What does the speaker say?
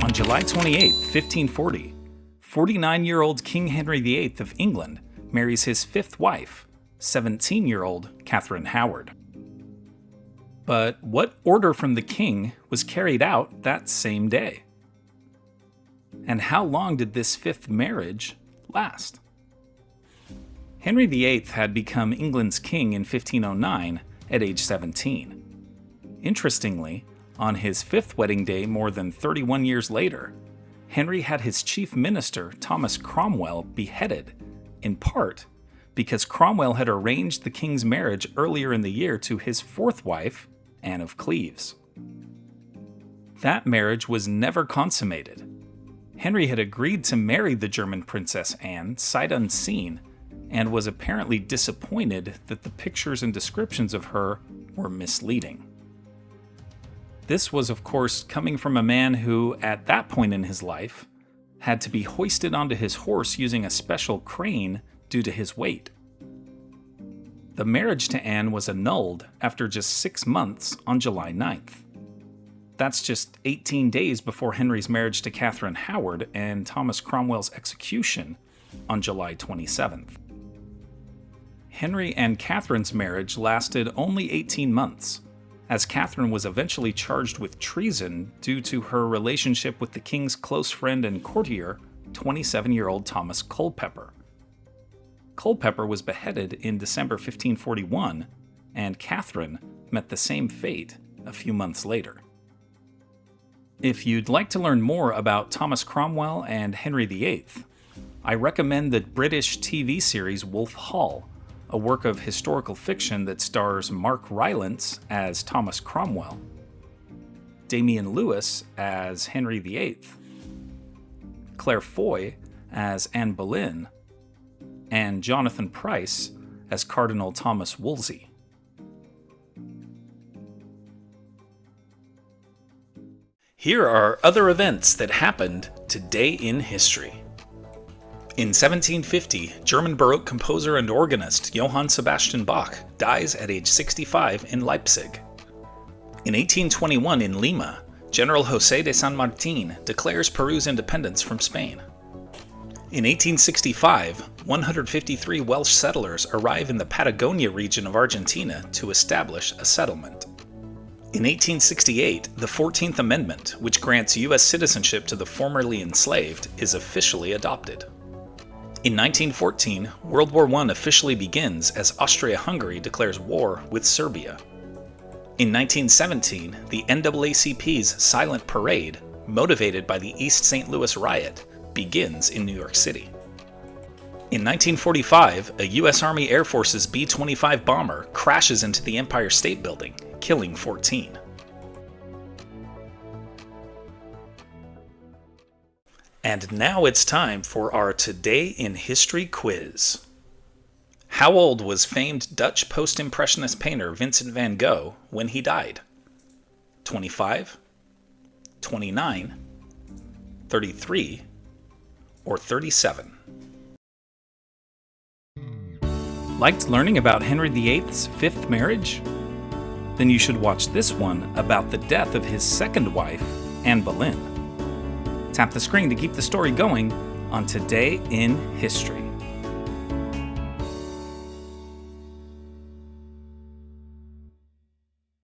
On July 28, 1540, 49-year-old King Henry VIII of England marries his fifth wife, 17-year-old Catherine Howard. But what order from the king was carried out that same day? And how long did this fifth marriage last? Henry VIII had become England's king in 1509 at age 17. Interestingly, on his fifth wedding day more than 31 years later, Henry had his chief minister, Thomas Cromwell, beheaded, in part because Cromwell had arranged the king's marriage earlier in the year to his fourth wife, Anne of Cleves. That marriage was never consummated. Henry had agreed to marry the German Princess Anne sight unseen, and was apparently disappointed that the pictures and descriptions of her were misleading. This was, of course, coming from a man who, at that point in his life, had to be hoisted onto his horse using a special crane due to his weight. The marriage to Anne was annulled after just 6 months on July 9th. That's just 18 days before Henry's marriage to Catherine Howard and Thomas Cromwell's execution on July 27th. Henry and Catherine's marriage lasted only 18 months, as Catherine was eventually charged with treason due to her relationship with the king's close friend and courtier, 27-year-old Thomas Culpeper. Culpeper was beheaded in December 1541, and Catherine met the same fate a few months later. If you'd like to learn more about Thomas Cromwell and Henry VIII, I recommend the British TV series Wolf Hall, a work of historical fiction that stars Mark Rylance as Thomas Cromwell, Damian Lewis as Henry VIII, Claire Foy as Anne Boleyn, and Jonathan Pryce as Cardinal Thomas Wolsey. Here are other events that happened today in history. In 1750, German Baroque composer and organist Johann Sebastian Bach dies at age 65 in Leipzig. In 1821 in Lima, General José de San Martín declares Peru's independence from Spain. In 1865, 153 Welsh settlers arrive in the Patagonia region of Argentina to establish a settlement. In 1868, the 14th Amendment, which grants U.S. citizenship to the formerly enslaved, is officially adopted. In 1914, World War I officially begins as Austria-Hungary declares war with Serbia. In 1917, the NAACP's silent parade, motivated by the East St. Louis riot, begins in New York City. In 1945, a U.S. Army Air Force's B-25 bomber crashes into the Empire State Building, killing 14. And now it's time for our Today in History quiz. How old was famed Dutch post-impressionist painter Vincent van Gogh when he died? 25, 29, 33, or 37? Liked learning about Henry VIII's fifth marriage? Then you should watch this one about the death of his second wife, Anne Boleyn. Tap the screen to keep the story going on Today in History.